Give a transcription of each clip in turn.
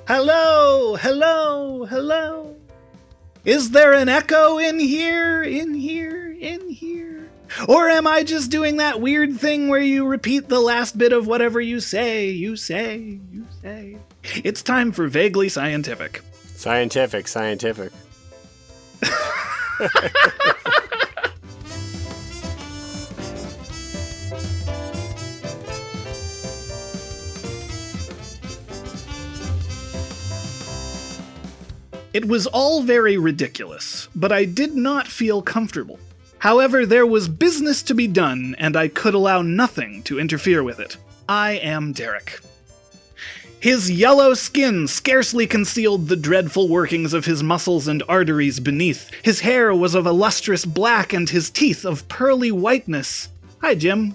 Hello, hello, hello. Is there an echo in here, in here, in here? Or am I just doing that weird thing where you repeat the last bit of whatever you say, you say, you say? It's time for Vaguely Scientific. Scientific. It was all very ridiculous, but I did not feel comfortable. However, there was business to be done, and I could allow nothing to interfere with it. I am Derek. His yellow skin scarcely concealed the dreadful workings of his muscles and arteries beneath. His hair was of a lustrous black, and his teeth of pearly whiteness. Hi, Jim.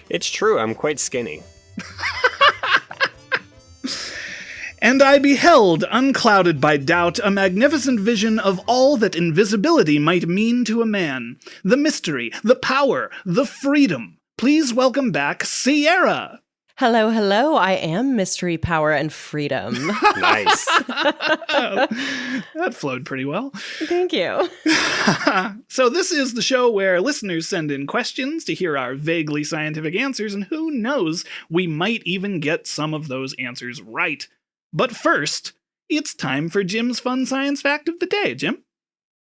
It's true, I'm quite skinny. And I beheld, unclouded by doubt, a magnificent vision of all that invisibility might mean to a man. The mystery, the power, the freedom. Please welcome back Sierra. Hello, hello. I am mystery, power, and freedom. Nice. That flowed pretty well. Thank you. So this is the show where listeners send in questions to hear our vaguely scientific answers, and who knows, we might even get some of those answers right. But first, it's time for Jim's fun science fact of the day. Jim?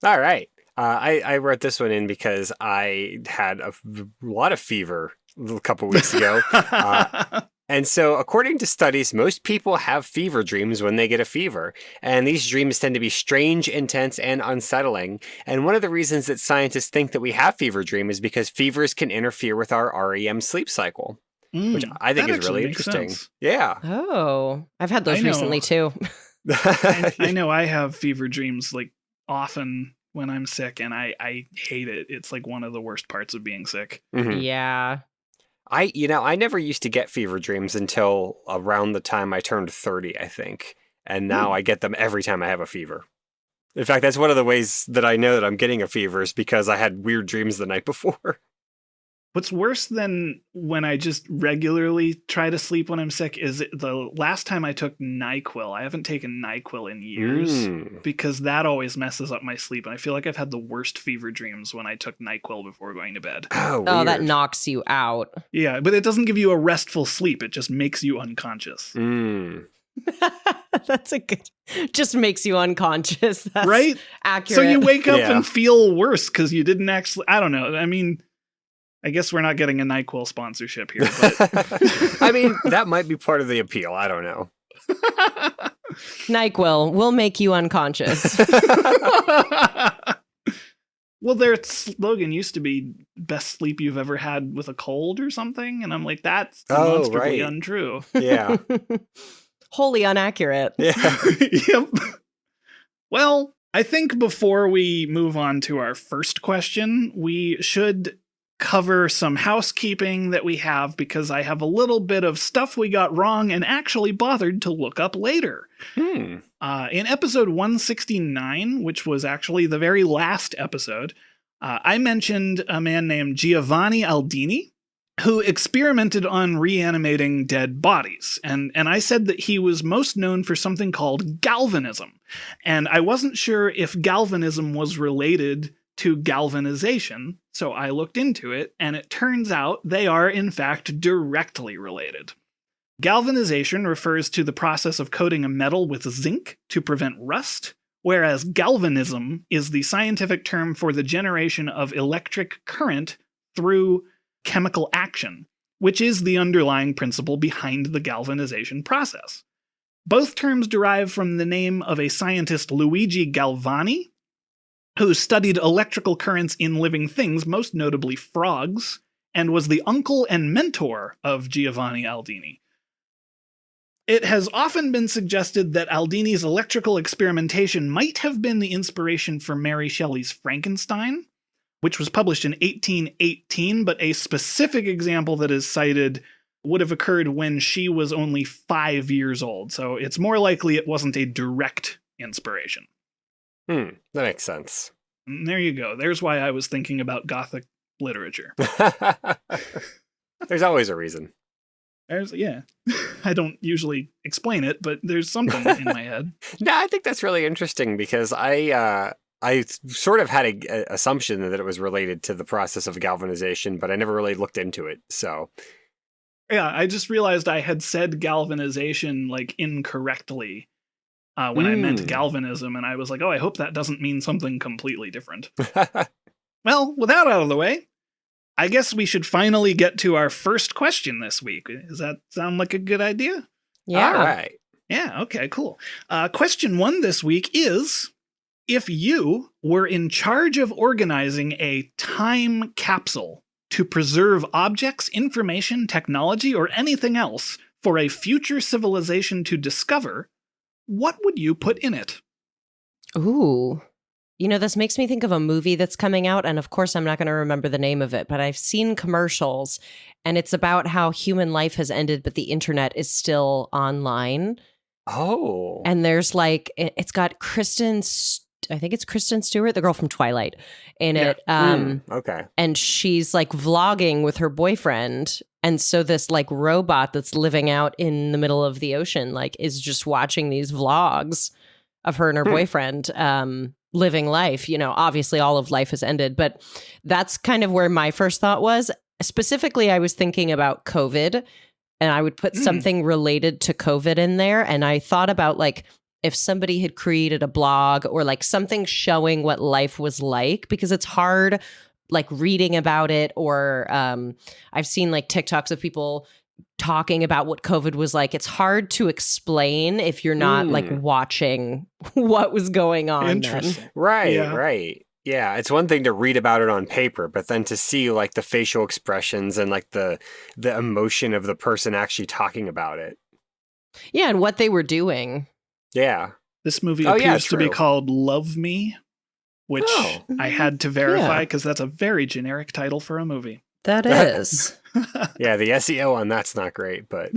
All right. I wrote this one in because I had a lot of fever a couple weeks ago. And so, according to studies, most people have fever dreams when they get a fever. And these dreams tend to be strange, intense, and unsettling. And one of the reasons that scientists think that we have fever dreams is because fevers can interfere with our REM sleep cycle. Which I think is really interesting. Sense. Yeah. Oh, I've had those recently too. I know I have fever dreams like often when I'm sick, and I hate it. It's like one of the worst parts of being sick. Mm-hmm. Yeah. I never used to get fever dreams until around the time I turned 30, I think. And now I get them every time I have a fever. In fact, that's one of the ways that I know that I'm getting a fever is because I had weird dreams the night before. What's worse than when I just regularly try to sleep when I'm sick is the last time I took NyQuil. I haven't taken NyQuil in years because that always messes up my sleep. And I feel like I've had the worst fever dreams when I took NyQuil before going to bed. Oh, Oh, that knocks you out. Yeah, but it doesn't give you a restful sleep. It just makes you unconscious. That's a good... Just makes you unconscious. That's right? Accurate. So you wake up and feel worse because you didn't actually... I don't know. I mean... I guess we're not getting a NyQuil sponsorship here. But... I mean, that might be part of the appeal. I don't know. NyQuil will make you unconscious. Well, their slogan used to be best sleep you've ever had with a cold or something. And I'm like, that's demonstrably untrue. Yeah. Wholly inaccurate. Yeah. Yep. Well, I think before we move on to our first question, we should cover some housekeeping that we have because I have a little bit of stuff we got wrong and actually bothered to look up later. In episode 169, which was actually the very last episode, I mentioned a man named Giovanni Aldini who experimented on reanimating dead bodies. And I said that he was most known for something called galvanism. And I wasn't sure if galvanism was related to galvanization, so I looked into it, and it turns out they are, in fact, directly related. Galvanization refers to the process of coating a metal with zinc to prevent rust, whereas galvanism is the scientific term for the generation of electric current through chemical action, which is the underlying principle behind the galvanization process. Both terms derive from the name of a scientist, Luigi Galvani, who studied electrical currents in living things, most notably frogs, and was the uncle and mentor of Giovanni Aldini. It has often been suggested that Aldini's electrical experimentation might have been the inspiration for Mary Shelley's Frankenstein, which was published in 1818, but a specific example that is cited would have occurred when she was only 5 years old, so it's more likely it wasn't a direct inspiration. That makes sense. And there you go. There's why I was thinking about Gothic literature. There's always a reason. Yeah. I don't usually explain it, but there's something in my head. No, I think that's really interesting because I sort of had a assumption that it was related to the process of galvanization, but I never really looked into it. So Yeah, I just realized I had said galvanization like incorrectly when I meant galvanism, and I was like, oh, I hope that doesn't mean something completely different. Well, with that out of the way, I guess we should finally get to our first question this week. Does that sound like a good idea? Yeah. All right. Yeah, okay, cool. Question 1 this week is, if you were in charge of organizing a time capsule to preserve objects, information, technology, or anything else for a future civilization to discover, what would you put in it? Ooh. You know, this makes me think of a movie that's coming out, and of course I'm not going to remember the name of it, but I've seen commercials, and it's about how human life has ended, but the internet is still online. Oh. And there's like, it's got I think it's Kristen Stewart, the girl from Twilight, in it. Okay. And she's like vlogging with her boyfriend. And so this like robot that's living out in the middle of the ocean, like, is just watching these vlogs of her and her boyfriend living life. You know, obviously all of life has ended, but that's kind of where my first thought was. Specifically, I was thinking about COVID, and I would put something related to COVID in there. And I thought about like, if somebody had created a blog or like something showing what life was like, because it's hard like reading about it, or I've seen like TikToks of people talking about what COVID was like. It's hard to explain if you're not like watching what was going on. Interesting. Right, Yeah. right. Yeah, it's one thing to read about it on paper, but then to see like the facial expressions and like the emotion of the person actually talking about it. Yeah, and what they were doing. Yeah. This movie Oh, yeah, appears to be true. called Love Me, which Oh. I had to verify Yeah. because that's a very generic title for a movie. That is. Yeah, the SEO on that's not great, but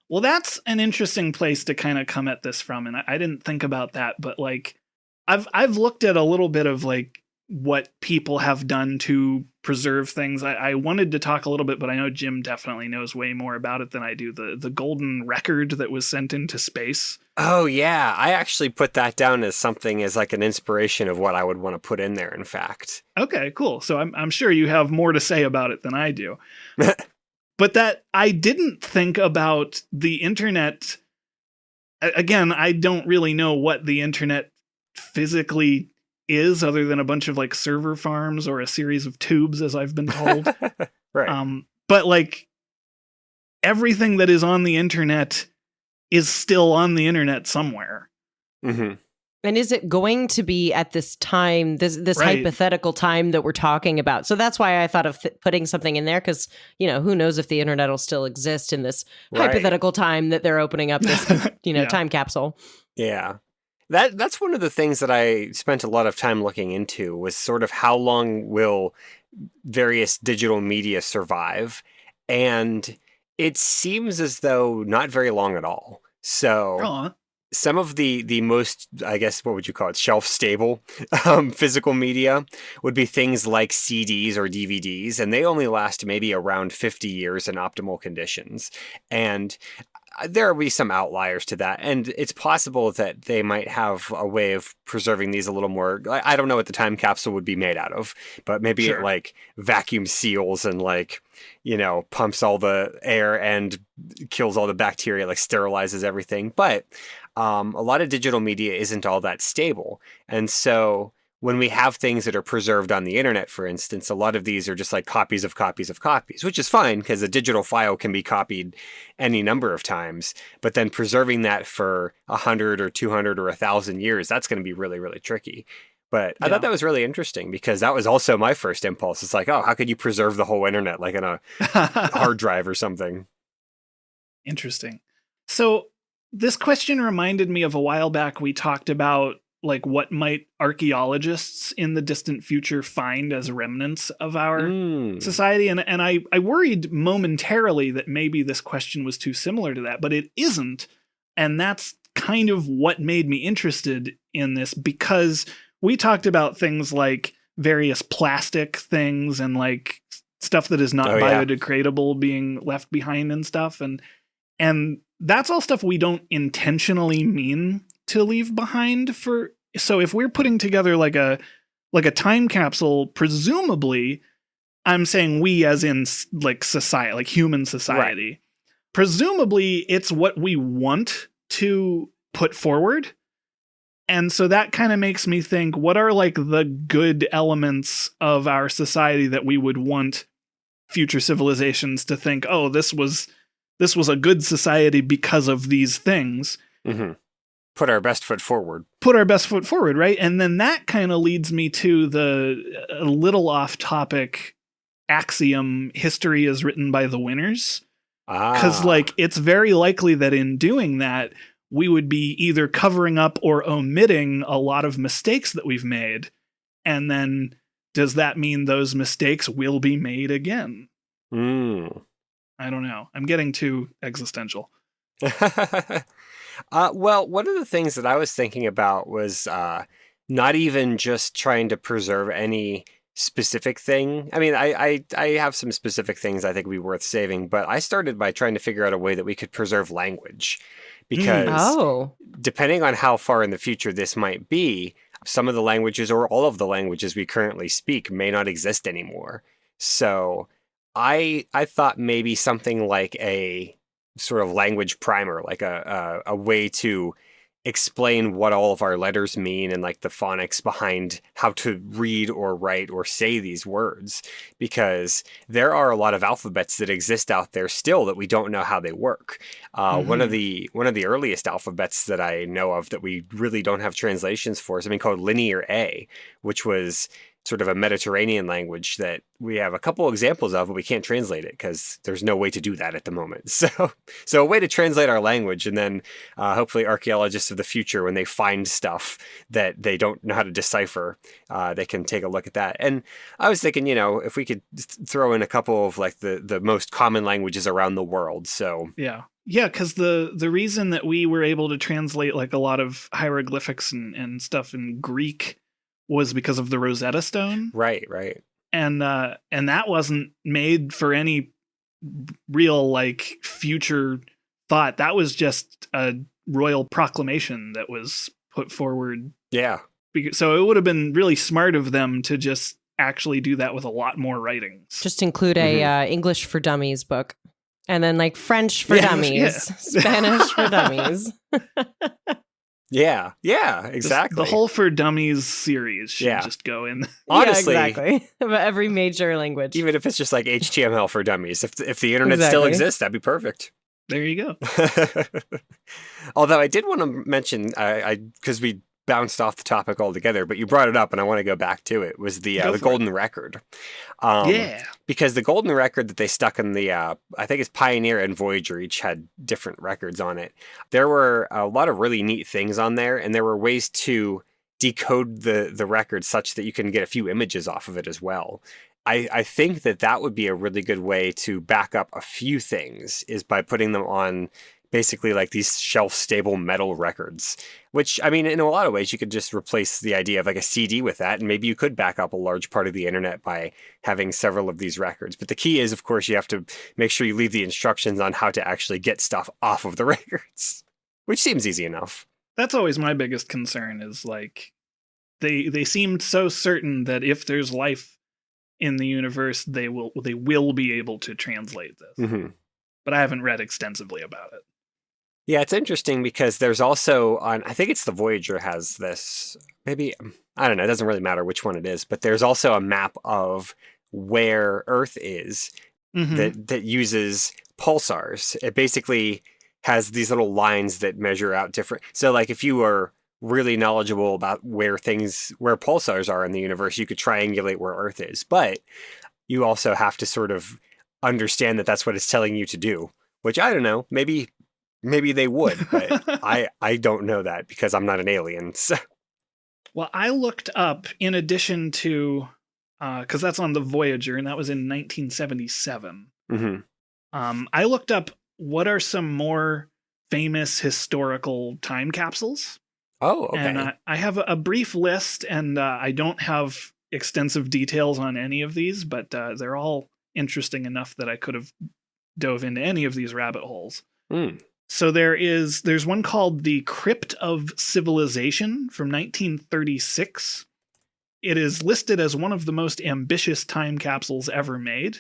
Well, that's an interesting place to kind of come at this from, and I didn't think about that, but like I've looked at a little bit of like what people have done to preserve things. I wanted to talk a little bit, but I know Jim definitely knows way more about it than I do. The golden record that was sent into space. oh yeah, I actually put that down as something as like an inspiration of what I would want to put in there, in fact. Okay, cool. So I'm sure you have more to say about it than I do. But that I didn't think about the internet. Again, I don't really know what the internet physically is, other than a bunch of like server farms or a series of tubes, as I've been told. Right. But like everything that is on the internet is still on the internet somewhere. Mm-hmm. And is it going to be at this time, this Right. hypothetical time that we're talking about? So that's why I thought of putting something in there, because, you know, who knows if the internet will still exist in this Right. hypothetical time that they're opening up this, Yeah. time capsule. Yeah. That's one of the things that I spent a lot of time looking into, was sort of how long will various digital media survive? And it seems as though not very long at all. So Aw. some of the most, I guess, what would you call it, shelf-stable physical media would be things like CDs or DVDs, and they only last maybe around 50 years in optimal conditions. And there will be some outliers to that, and it's possible that they might have a way of preserving these a little more. I don't know what the time capsule would be made out of, but maybe Sure. it like vacuum seals and like, pumps all the air and kills all the bacteria, like sterilizes everything. But a lot of digital media isn't all that stable, and so when we have things that are preserved on the internet, for instance, a lot of these are just like copies of copies of copies, which is fine because a digital file can be copied any number of times. But then preserving that for 100 or 200 or 1,000 years, that's going to be really, really tricky. But I Yeah. thought that was really interesting because that was also my first impulse. It's like, oh, how could you preserve the whole internet like in a hard drive or something? Interesting. So this question reminded me of a while back we talked about like what might archaeologists in the distant future find as remnants of our Mm. society, and I worried momentarily that maybe this question was too similar to that, but it isn't, and that's kind of what made me interested in this, because we talked about things like various plastic things and like stuff that is not Oh, yeah. biodegradable being left behind and stuff. And that's all stuff we don't intentionally mean to leave behind for. So if we're putting together like a time capsule, presumably I'm saying we as in like society, like human society. Right. Presumably it's what we want to put forward. And so that kind of makes me think, what are like the good elements of our society that we would want future civilizations to think, oh, this was a good society because of these things. Mm-hmm. Put our best foot forward. Right? And then that kind of leads me to the a little off topic axiom, history is written by the winners. Because like it's very likely that in doing that, we would be either covering up or omitting a lot of mistakes that we've made. And then does that mean those mistakes will be made again? I don't know. I'm getting too existential. Well, one of the things that I was thinking about was not even just trying to preserve any specific thing. I mean, I have some specific things I think would be worth saving, but I started by trying to figure out a way that we could preserve language. Because depending on how far in the future this might be, some of the languages or all of the languages we currently speak may not exist anymore. So I thought maybe something like a sort of language primer, like a way to explain what all of our letters mean and like the phonics behind how to read or write or say these words, because there are a lot of alphabets that exist out there still that we don't know how they work. One of the earliest alphabets that I know of that we really don't have translations for is something called Linear A, which was sort of a Mediterranean language that we have a couple examples of, but we can't translate it because there's no way to do that at the moment. So a way to translate our language, and then hopefully archaeologists of the future, when they find stuff that they don't know how to decipher, they can take a look at that. And I was thinking, if we could throw in a couple of like the most common languages around the world. So yeah, because the reason that we were able to translate like a lot of hieroglyphics and stuff in Greek was because of the Rosetta Stone. Right. And that wasn't made for any real like future thought. That was just a royal proclamation that was put forward. Yeah. So it would have been really smart of them to just actually do that with a lot more writings. Just include a English for Dummies book. And then like French for dummies, Spanish for dummies. Yeah, exactly. The whole For Dummies series should just go in. Honestly, exactly. About every major language. Even if it's just like HTML for dummies. If the internet still exists, that'd be perfect. There you go. Although I did want to mention, because we bounced off the topic altogether, but you brought it up and I want to go back to it, was the golden record. Because the golden record that they stuck in the, I think it's Pioneer and Voyager, each had different records on it. There were a lot of really neat things on there, and there were ways to decode the record such that you can get a few images off of it as well. I think that would be a really good way to back up a few things, is by putting them on basically like these shelf-stable metal records, which, I mean, in a lot of ways, you could just replace the idea of like a CD with that, and maybe you could back up a large part of the internet by having several of these records. But the key is, of course, you have to make sure you leave the instructions on how to actually get stuff off of the records, which seems easy enough. That's always my biggest concern, is like they seemed so certain that if there's life in the universe, they will be able to translate this. Mm-hmm. But I haven't read extensively about it. Yeah, it's interesting because there's also I think it's the Voyager has this, maybe, I don't know, it doesn't really matter which one it is, but there's also a map of where Earth is that uses pulsars. It basically has these little lines that measure out different. So like if you are really knowledgeable about where pulsars are in the universe, you could triangulate where Earth is. But you also have to sort of understand that that's what it's telling you to do, which I don't know, maybe they would, but I don't know that because I'm not an alien. So. Well, I looked up, in addition to, because that's on the Voyager, and that was in 1977. I looked up what are some more famous historical time capsules. Oh, okay. And I have a brief list, and I don't have extensive details on any of these, but they're all interesting enough that I could have dove into any of these rabbit holes. Hmm. So there's one called The Crypt of Civilization from 1936. It is listed as one of the most ambitious time capsules ever made.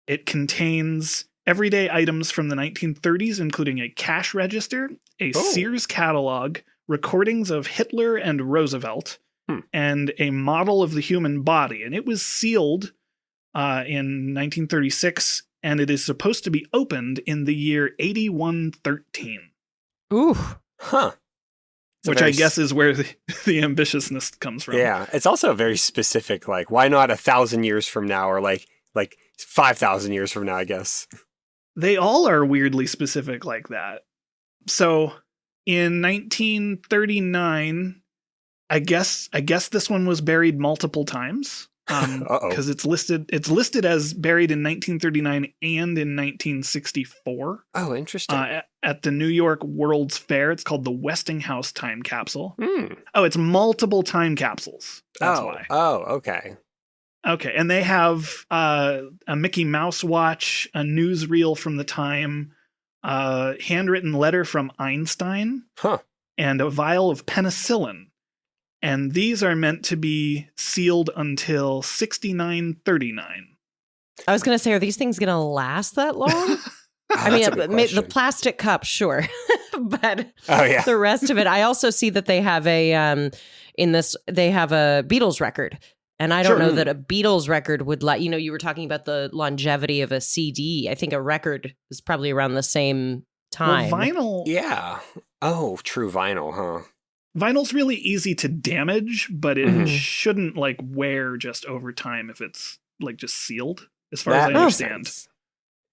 It contains everyday items from the 1930s, including a cash register, a Sears catalog, recordings of Hitler and Roosevelt, and a model of the human body. And it was sealed in 1936, and it is supposed to be opened in the year 8113. Ooh. Huh. Which I guess is where the ambitiousness comes from. Yeah. It's also very specific. Like, why not 1,000 years from now, or like 5,000 years from now, I guess. They all are weirdly specific like that. So in 1939, I guess this one was buried multiple times. Because it's listed as buried in 1939 and in 1964. Oh, interesting. At the New York World's Fair. It's called the Westinghouse Time Capsule. Mm. Oh, it's multiple time capsules. That's why. Oh, okay. Okay, and they have a Mickey Mouse watch, a newsreel from the time, a handwritten letter from Einstein, and a vial of penicillin. And these are meant to be sealed until 6939. I was going to say, are these things going to last that long? I mean, the plastic cup, sure. But the rest of it, I also see that they have they have a Beatles record. And I don't know that a Beatles record would you were talking about the longevity of a CD. I think a record is probably around the same time. Well, vinyl. Yeah. Oh, true, vinyl, huh? Vinyl's really easy to damage, but it shouldn't wear just over time if it's just sealed, as far as I understand. Sense.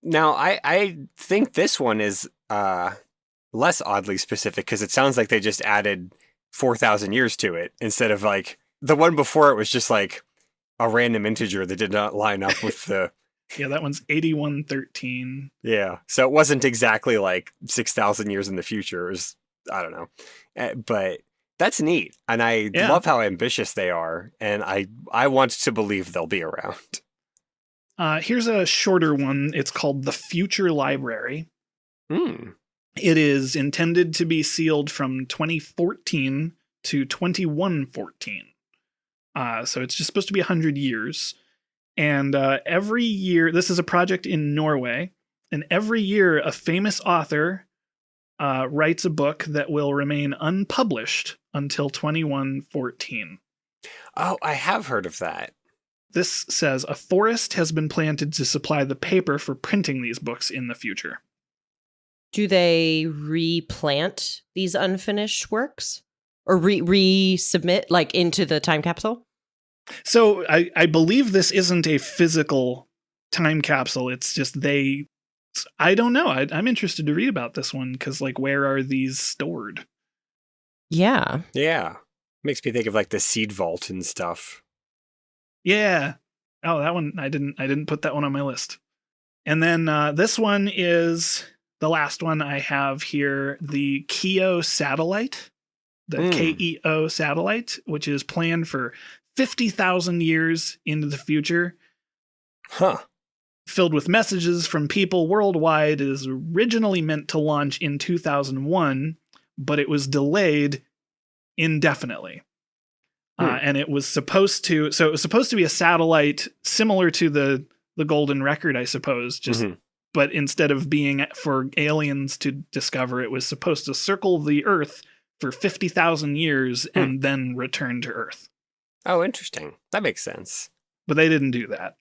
Now, I think this one is less oddly specific because it sounds like they just added 4,000 years to it instead of the one before it was just a random integer that did not line up with the... Yeah, that one's 8113. Yeah, so it wasn't exactly 6,000 years in the future. It was, I don't know. But that's neat. And I love how ambitious they are. And I want to believe they'll be around. Here's a shorter one. It's called The Future Library. It is intended to be sealed from 2014 to 2114. So it's just supposed to be 100 years. And every year, this is a project in Norway, and every year a famous author writes a book that will remain unpublished until 2114. Oh, I have heard of that. This says a forest has been planted to supply the paper for printing these books in the future. Do they replant these unfinished works? Or resubmit into the time capsule? So I believe this isn't a physical time capsule. It's just I don't know. I'm interested to read about this one because where are these stored? Yeah. Yeah. Makes me think of the seed vault and stuff. Yeah. Oh, that one I didn't put that one on my list. And then this one is the last one I have here, the KEO satellite. The KEO satellite, which is planned for 50,000 years into the future. Huh. Filled with messages from people worldwide. It is originally meant to launch in 2001, but it was delayed indefinitely. And it was supposed to be a satellite similar to the Golden Record, I suppose, but instead of being for aliens to discover, it was supposed to circle the Earth for 50,000 years and then return to Earth. Oh, interesting. That makes sense. But they didn't do that.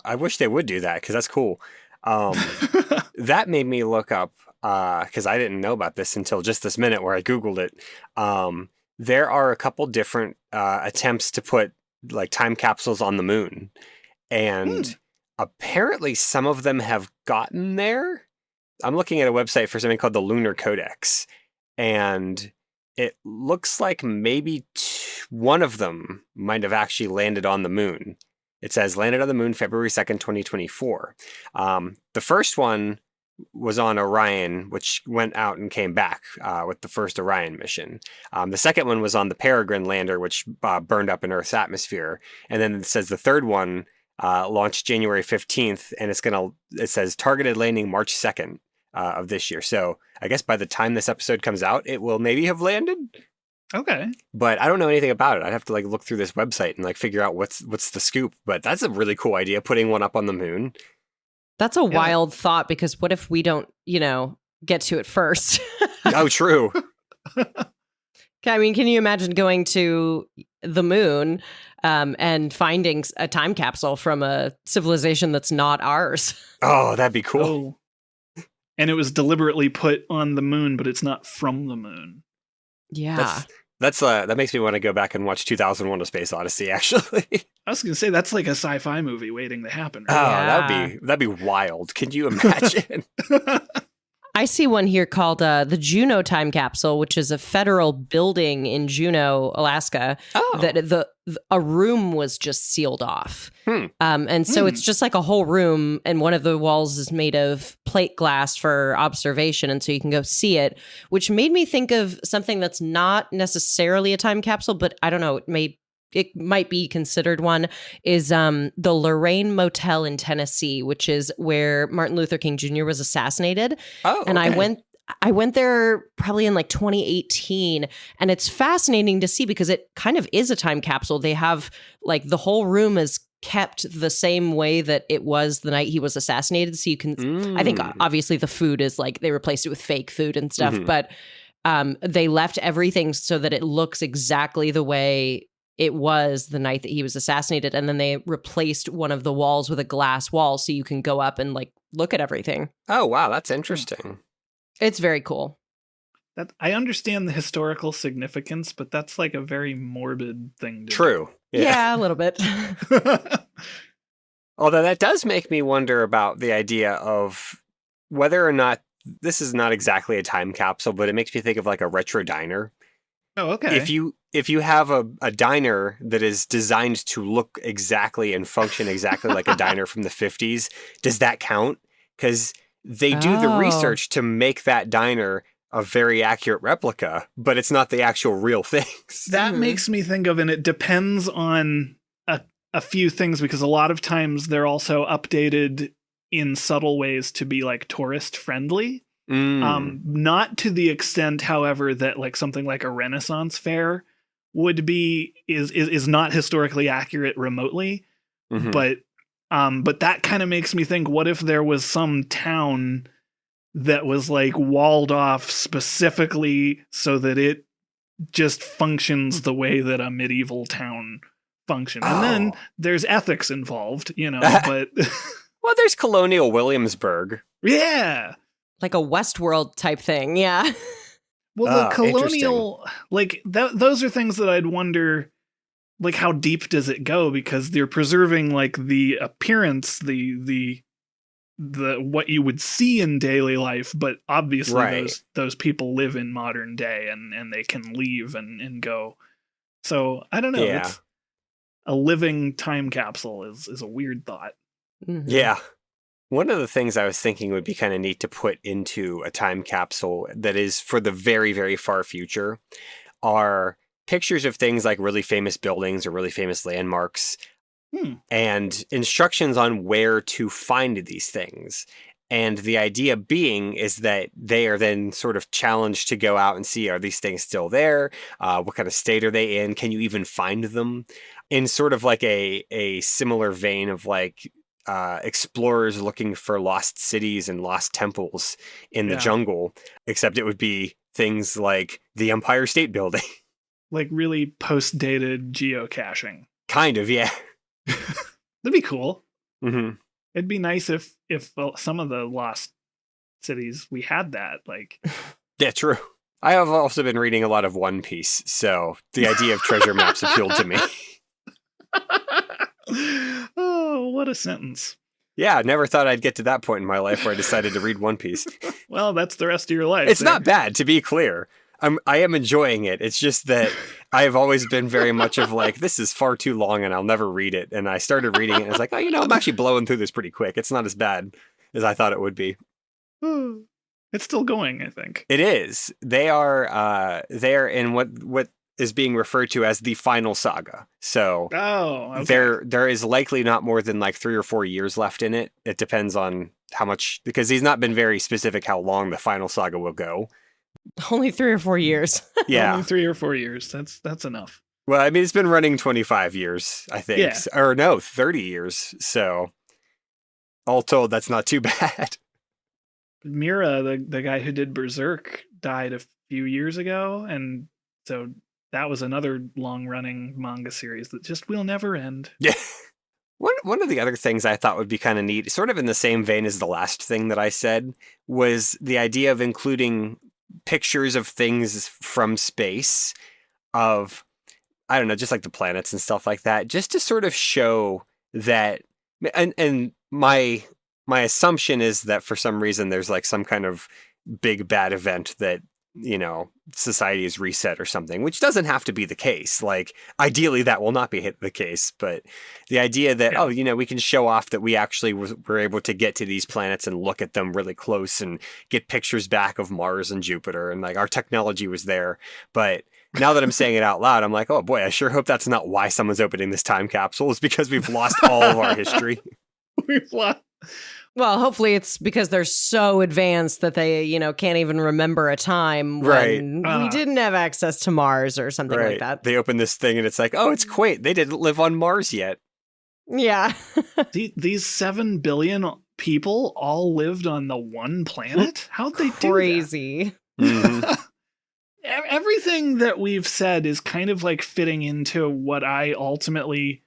I wish they would do that because that's cool. That made me look up, because I didn't know about this until just this minute where I Googled it. There are a couple different attempts to put time capsules on the moon. And apparently some of them have gotten there. I'm looking at a website for something called the Lunar Codex. And it looks like maybe one of them might have actually landed on the moon. It says landed on the moon February 2nd, 2024. The first one was on Orion, which went out and came back with the first Orion mission. The second one was on the Peregrine lander, which burned up in Earth's atmosphere. And then it says the third one launched January 15th, and it says targeted landing March 2nd of this year. So I guess by the time this episode comes out, it will maybe have landed. Okay. But I don't know anything about it. I'd have to like look through this website and like figure out what's the scoop. But that's a really cool idea, putting one up on the moon. That's a wild thought, because what if we don't, get to it first? Oh, true. I mean, can you imagine going to the moon and finding a time capsule from a civilization that's not ours? Oh, that'd be cool. Oh. And it was deliberately put on the moon, but it's not from the moon. Yeah. That makes me want to go back and watch 2001: A Space Odyssey, actually. I was going to say, that's like a sci-fi movie waiting to happen. Right? Oh, that'd be wild. Can you imagine? I see one here called the Juneau Time Capsule, which is a federal building in Juneau, Alaska. Oh. That a room was just sealed off. And so it's just like a whole room, and one of the walls is made of plate glass for observation, and so you can go see it, which made me think of something that's not necessarily a time capsule, but I don't know, it might be considered one, is the Lorraine Motel in Tennessee, which is where Martin Luther King Jr. was assassinated. Oh, okay. And I went there probably in like 2018, and it's fascinating to see because it kind of is a time capsule. They have like the whole room is kept the same way that it was the night he was assassinated. So you can, I think obviously the food is like they replaced it with fake food and stuff, but they left everything so that it looks exactly the way it was the night that he was assassinated. And then they replaced one of the walls with a glass wall so you can go up and like look at everything. Oh, wow. That's interesting. It's very cool. That I understand the historical significance, but that's like a very morbid thing to True. Yeah, a little bit. do. Although that does make me wonder about the idea of whether or not this is not exactly a time capsule, but it makes me think of like a retro diner. Oh, okay. If you have a diner that is designed to look exactly and function exactly like a diner from the 50s, does that count? Because they do the research to make that diner a very accurate replica, but it's not the actual real things. That makes me think of, and it depends on a few things, because a lot of times they're also updated in subtle ways to be like tourist friendly. Not to the extent, however, that like something like a Renaissance fair would be is not historically accurate remotely. But that kind of makes me think, what if there was some town that was like walled off specifically so that it just functions the way that a medieval town functioned? And then there's ethics involved, but well, there's Colonial Williamsburg. Yeah. Like a Westworld type thing. Yeah. Well, the colonial, like those are things that I'd wonder, like how deep does it go? Because they're preserving like the appearance, the what you would see in daily life, but obviously those people live in modern day and they can leave and go. So I don't know. Yeah. It's a living time capsule is a weird thought. Yeah. One of the things I was thinking would be kind of neat to put into a time capsule that is for the very, very far future are pictures of things like really famous buildings or really famous landmarks and instructions on where to find these things. And the idea being is that they are then sort of challenged to go out and see, are these things still there? What kind of state are they in? Can you even find them? In sort of like a similar vein of like explorers looking for lost cities and lost temples in the jungle, except it would be things like the Empire State Building. Like really post-dated geocaching. Kind of, yeah. That'd be cool. Mm-hmm. It'd be nice if some of the lost cities we had that. Like, yeah, true. I have also been reading a lot of One Piece, so the idea of treasure maps appealed to me. Oh, what a sentence. Yeah, I never thought I'd get to that point in my life where I decided to read One Piece. Well, that's the rest of your life. It's not bad, to be clear. I am enjoying it. It's just that I've always been very much of like, this is far too long and I'll never read it. And I started reading it and I was like, oh, I'm actually blowing through this pretty quick. It's not as bad as I thought it would be. It's still going, I think. It is. They are in what is being referred to as the final saga. So okay. there is likely not more than like 3 or 4 years left in it. It depends on how much, because he's not been very specific how long the final saga will go. Only 3 or 4 years. Yeah. Only 3 or 4 years. That's enough. Well, I mean, it's been running 25 years, I think. Yeah. Or no, 30 years. So all told, that's not too bad. Mira, the guy who did Berserk, died a few years ago, and so that was another long-running manga series that just will never end. Yeah. One of the other things I thought would be kind of neat, sort of in the same vein as the last thing that I said, was the idea of including pictures of things from space of, I don't know, just like the planets and stuff like that, just to sort of show that, and my assumption is that for some reason there's like some kind of big bad event that, you know, society is reset or something, which doesn't have to be the case. Like, ideally that will not be the case, but the idea that, oh, you know, we can show off that we actually were able to get to these planets and look at them really close and get pictures back of Mars and Jupiter, and like our technology was there. But now that I'm saying it out loud, I'm like, oh boy, I sure hope that's not why someone's opening this time capsule, is because we've lost all of our history. We've lost. Well, hopefully it's because they're so advanced that they, you know, can't even remember a time when we didn't have access to Mars or something like that. They open this thing and it's like, oh, it's quaint. They didn't live on Mars yet. Yeah. These 7 billion people all lived on the one planet? How'd they do that? Crazy. Mm-hmm. Everything that we've said is kind of like fitting into what I ultimately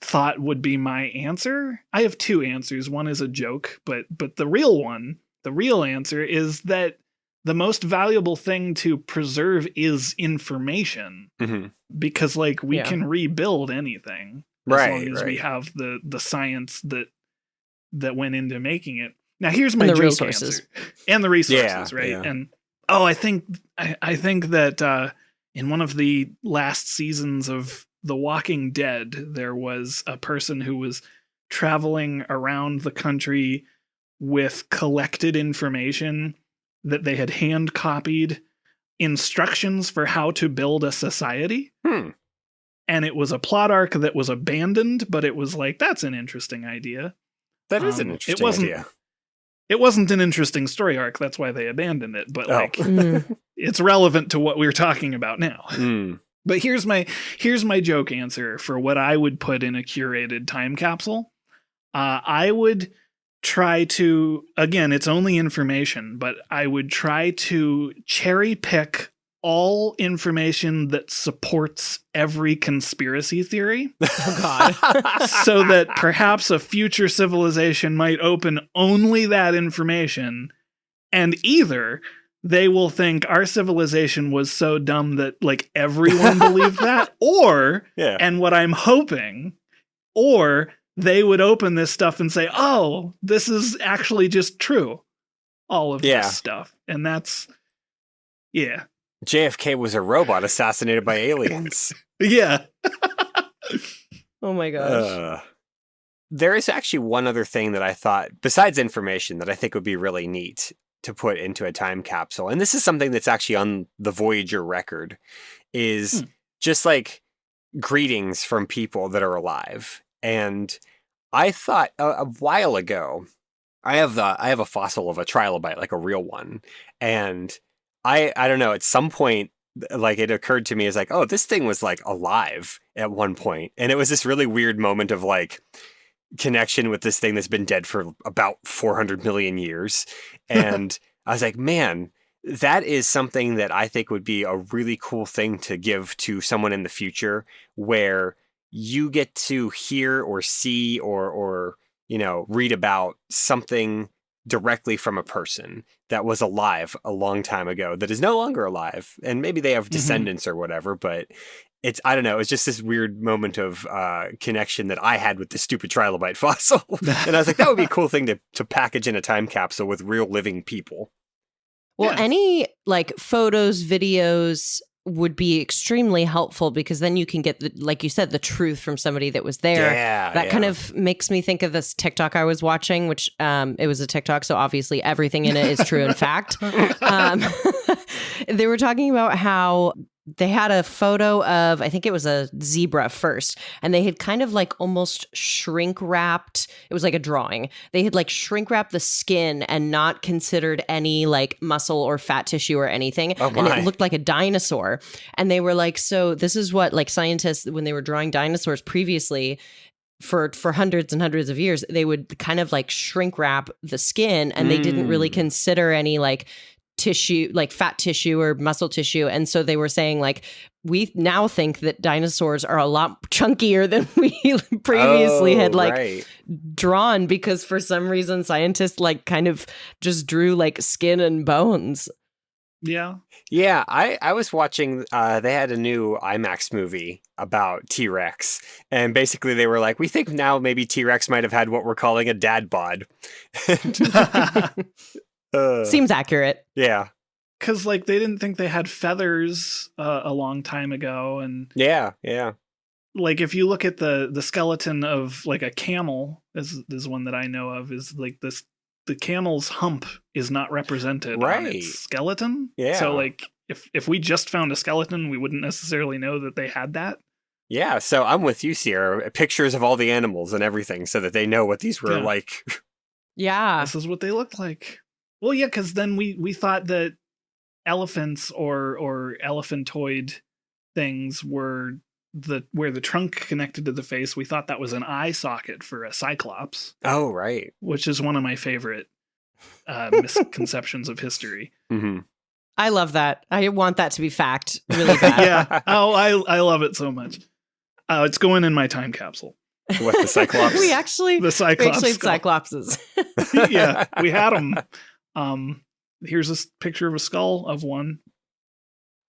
thought would be my answer. I have 2 answers. One is a joke, but the real answer is that the most valuable thing to preserve is information. Mm-hmm. Because like we can rebuild anything as long as we have the science that went into making it. Now here's my joke resources. answer. And the resources, right? Yeah. And I think that in one of the last seasons of The Walking Dead, there was a person who was traveling around the country with collected information that they had hand copied instructions for how to build a society. And it was a plot arc that was abandoned, but it was like, that's an interesting idea. That is an interesting idea. It wasn't an interesting story arc. That's why they abandoned it. But it's relevant to what we're talking about now. But here's my joke answer for what I would put in a curated time capsule. I would try to, again, it's only information, but I would try to cherry pick all information that supports every conspiracy theory. Oh, God. So that perhaps a future civilization might open only that information, and either they will think our civilization was so dumb that like everyone believed that, or, and what I'm hoping, or they would open this stuff and say, oh, this is actually just true. All of this stuff. And that's, JFK was a robot assassinated by aliens. Yeah. Oh my gosh. There is actually one other thing that I thought, besides information, that I think would be really neat to put into a time capsule. And this is something that's actually on the Voyager record, is just like greetings from people that are alive. And I thought a while ago, I have a fossil of a trilobite, like a real one. And I don't know, at some point, like it occurred to me as like, oh, this thing was like alive at one point. And it was this really weird moment of like connection with this thing that's been dead for about 400 million years. And I was like, man, that is something that I think would be a really cool thing to give to someone in the future, where you get to hear or see or you know, read about something directly from a person that was alive a long time ago that is no longer alive, and maybe they have descendants or whatever, but it's, I don't know, it's just this weird moment of connection that I had with the stupid trilobite fossil. And I was like, that would be a cool thing to package in a time capsule with real living people. Well, any like photos, videos would be extremely helpful, because then you can get, like you said, the truth from somebody that was there. That kind of makes me think of this TikTok I was watching, which it was a TikTok, so obviously everything in it is true in fact. They were talking about how they had a photo of, I think it was a zebra first, and they had kind of like almost shrink wrapped. It was like a drawing. They had like shrink wrapped the skin and not considered any like muscle or fat tissue or anything. Oh, and my. it looked like a dinosaur. And they were like, so this is what like scientists, when they were drawing dinosaurs previously, for hundreds and hundreds of years, they would kind of like shrink wrap the skin, and they didn't really consider any like tissue, like fat tissue or muscle tissue. And so they were saying like, we now think that dinosaurs are a lot chunkier than we previously had like drawn, because for some reason scientists like kind of just drew like skin and bones. Yeah. Yeah, I was watching, they had a new IMAX movie about T-Rex, and basically they were like, we think now maybe T-Rex might have had what we're calling a dad bod. Seems accurate. Yeah. Because like they didn't think they had feathers a long time ago, and Yeah. like if you look at the skeleton of like a camel, is one that I know of, is like this. The camel's hump is not represented on its skeleton. Yeah. So like if we just found a skeleton, we wouldn't necessarily know that they had that. Yeah, so I'm with you, Sierra. Pictures of all the animals and everything so that they know what these were like. Yeah. This is what they look like. Well, yeah, because then we thought that elephants or elephantoid things were where the trunk connected to the face. We thought that was an eye socket for a cyclops. Oh, right. Which is one of my favorite misconceptions of history. Mm-hmm. I love that. I want that to be fact really bad. Yeah. Oh, I love it so much. It's going in my time capsule. What, the cyclops? The Cyclops had skull. cyclopses. Yeah, we had them. Here's a picture of a skull of one.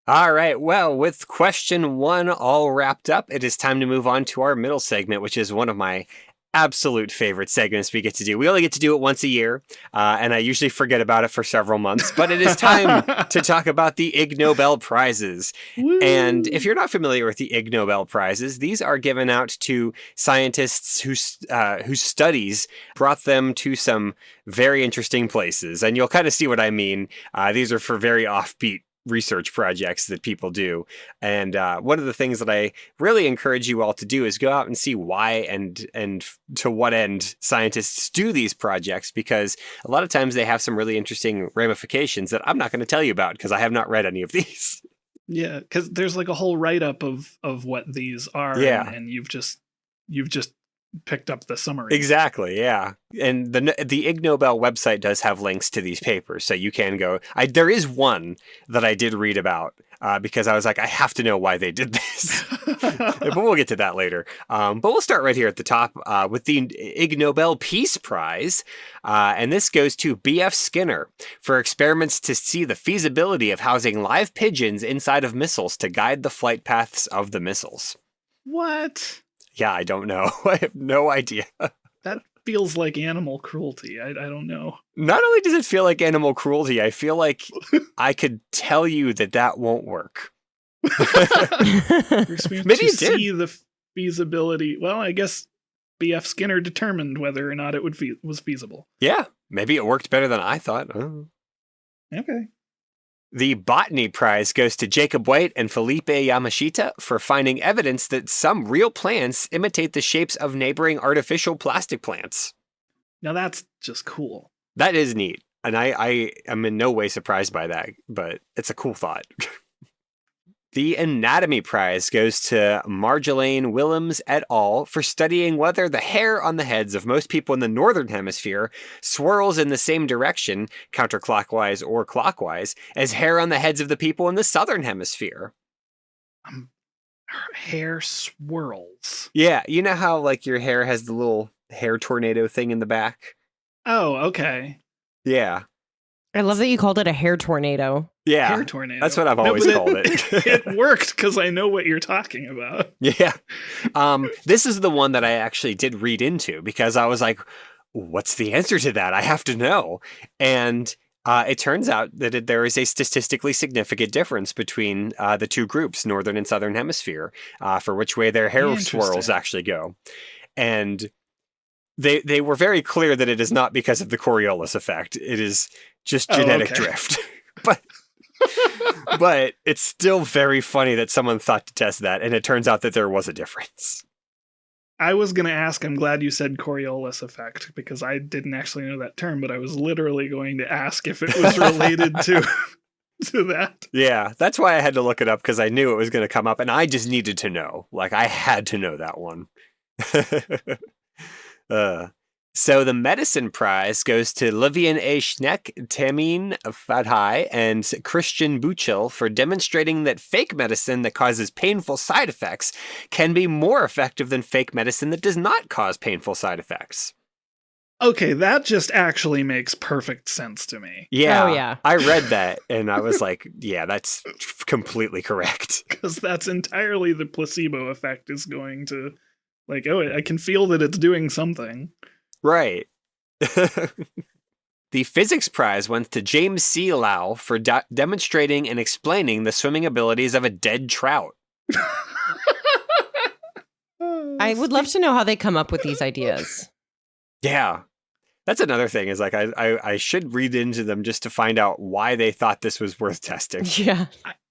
All right. Well, with question 1 all wrapped up, it is time to move on to our middle segment, which is one of my absolute favorite segments we get to do. We only get to do it once a year, and I usually forget about it for several months, but it is time to talk about the Ig Nobel Prizes. Woo. And if you're not familiar with the Ig Nobel Prizes, these are given out to scientists whose studies brought them to some very interesting places. And you'll kind of see what I mean. These are for very offbeat research projects that people do. And one of the things that I really encourage you all to do is go out and see why and to what end scientists do these projects, because a lot of times they have some really interesting ramifications that I'm not going to tell you about because I have not read any of these. Yeah, because there's like a whole write-up of what these are. Yeah. And you've just picked up the summary. Exactly, yeah. And the Ig Nobel website does have links to these papers, so you can go. There is one that I did read about because I was like, I have to know why they did this. But we'll get to that later. But we'll start right here at the top with the Ig Nobel Peace Prize. And this goes to B.F. Skinner for experiments to see the feasibility of housing live pigeons inside of missiles to guide the flight paths of the missiles. What? Yeah, I don't know. I have no idea. That feels like animal cruelty. I don't know. Not only does it feel like animal cruelty, I feel like I could tell you that won't work. Maybe it did. See the feasibility. Well, I guess B.F. Skinner determined whether or not it was feasible. Yeah, maybe it worked better than I thought. Oh. Okay. The Botany Prize goes to Jacob White and Felipe Yamashita for finding evidence that some real plants imitate the shapes of neighboring artificial plastic plants. Now that's just cool. That is neat. And I am in no way surprised by that, but it's a cool thought. The Anatomy Prize goes to Marjolaine Willems et al. For studying whether the hair on the heads of most people in the Northern Hemisphere swirls in the same direction, counterclockwise or clockwise, as hair on the heads of the people in the Southern Hemisphere. Hair swirls. Yeah, you know how like your hair has the little hair tornado thing in the back? Oh, okay. Yeah. I love that you called it a hair tornado. Yeah, hair tornado. That's what I've always called it. It worked because I know what you're talking about. Yeah. This is the one that I actually did read into because I was like, what's the answer to that? I have to know. And it turns out that there is a statistically significant difference between the two groups, Northern and Southern Hemisphere, for which way their hair swirls actually go. And they were very clear that it is not because of the Coriolis effect. It is just genetic drift. But But it's still very funny that someone thought to test that, and it turns out that there was a difference. I was going to ask, I'm glad you said Coriolis effect, because I didn't actually know that term, but I was literally going to ask if it was related to that. Yeah, that's why I had to look it up, because I knew it was going to come up, and I just needed to know. Like, I had to know that one. So the medicine prize goes to Livian A. Schneck, Tameen Fadhai, and Christian Buchel for demonstrating that fake medicine that causes painful side effects can be more effective than fake medicine that does not cause painful side effects. Okay, that just actually makes perfect sense to me. Yeah, Oh, yeah. I read that, and I was like, yeah, that's completely correct. Because that's entirely the placebo effect is going to, like, oh, I can feel that it's doing something. Right. The physics prize went to James C. Lau for demonstrating and explaining the swimming abilities of a dead trout. I would love to know how they come up with these ideas. Yeah. That's another thing is like I should read into them just to find out why they thought this was worth testing. Yeah.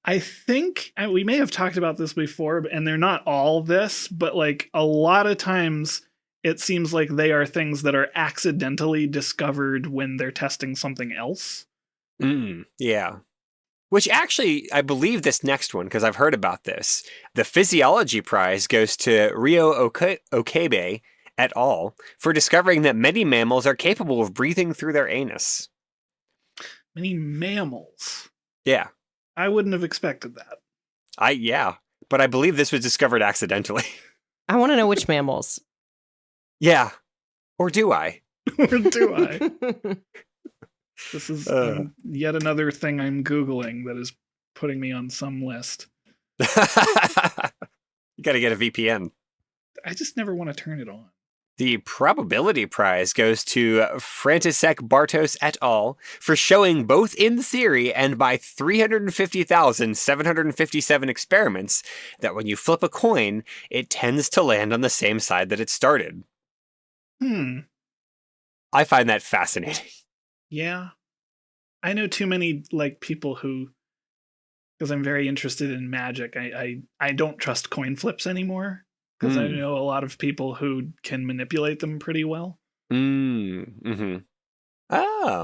I think we may have talked about this before, and they're not all this, but like a lot of times it seems like they are things that are accidentally discovered when they're testing something else. Yeah. Which actually, I believe this next one, because I've heard about this. The physiology prize goes to Ryo Okabe et al. For discovering that many mammals are capable of breathing through their anus. Many mammals. Yeah. I wouldn't have expected that. Yeah. But I believe this was discovered accidentally. I want to know which mammals. Yeah. Or do I? Or do I? This is yet another thing I'm Googling that is putting me on some list. You got to get a VPN. I just never want to turn it on. The probability prize goes to František Bartos et al. For showing both in theory and by 350,757 experiments that when you flip a coin, it tends to land on the same side that it started. I find that fascinating. Yeah. I know too many like people who, because I'm very interested in magic, I don't trust coin flips anymore. Because I know a lot of people who can manipulate them pretty well.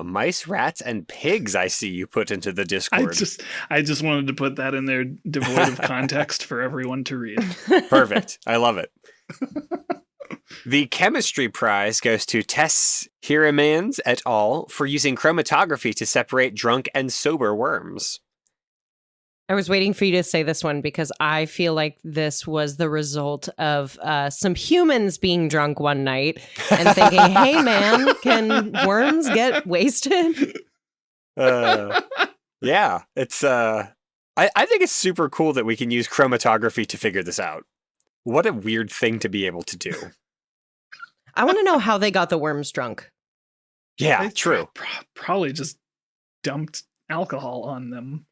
Mice, rats, and pigs I see you put into the Discord. I just wanted to put that in there devoid of context for everyone to read. Perfect. I love it. The chemistry prize goes to Tess Hiramans et al. For using chromatography to separate drunk and sober worms. I was waiting for you to say this one because I feel like this was the result of some humans being drunk one night and thinking, hey, man, can worms get wasted? Yeah, it's I think it's super cool that we can use chromatography to figure this out. What a weird thing to be able to do. I want to know how they got the worms drunk. Yeah, true. Probably just dumped alcohol on them.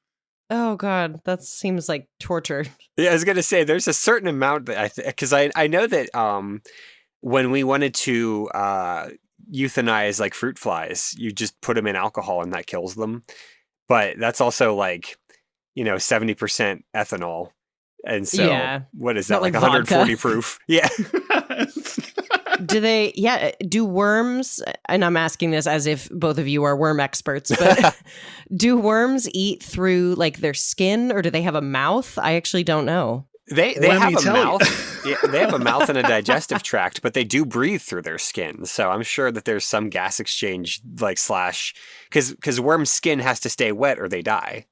Oh, God, that seems like torture. Yeah, I was going to say, there's a certain amount that because I know that when we wanted to euthanize like fruit flies, you just put them in alcohol and that kills them. But that's also like, 70% ethanol. And so what is that? Not Like like 140 vodka. proof. Yeah. Do worms, and I'm asking this as if both of you are worm experts, but do worms eat through like their skin or do they have a mouth? I actually don't know. They have a mouth. Yeah, they have a mouth and a digestive tract, but they do breathe through their skin. So I'm sure that there's some gas exchange because worm skin has to stay wet or they die.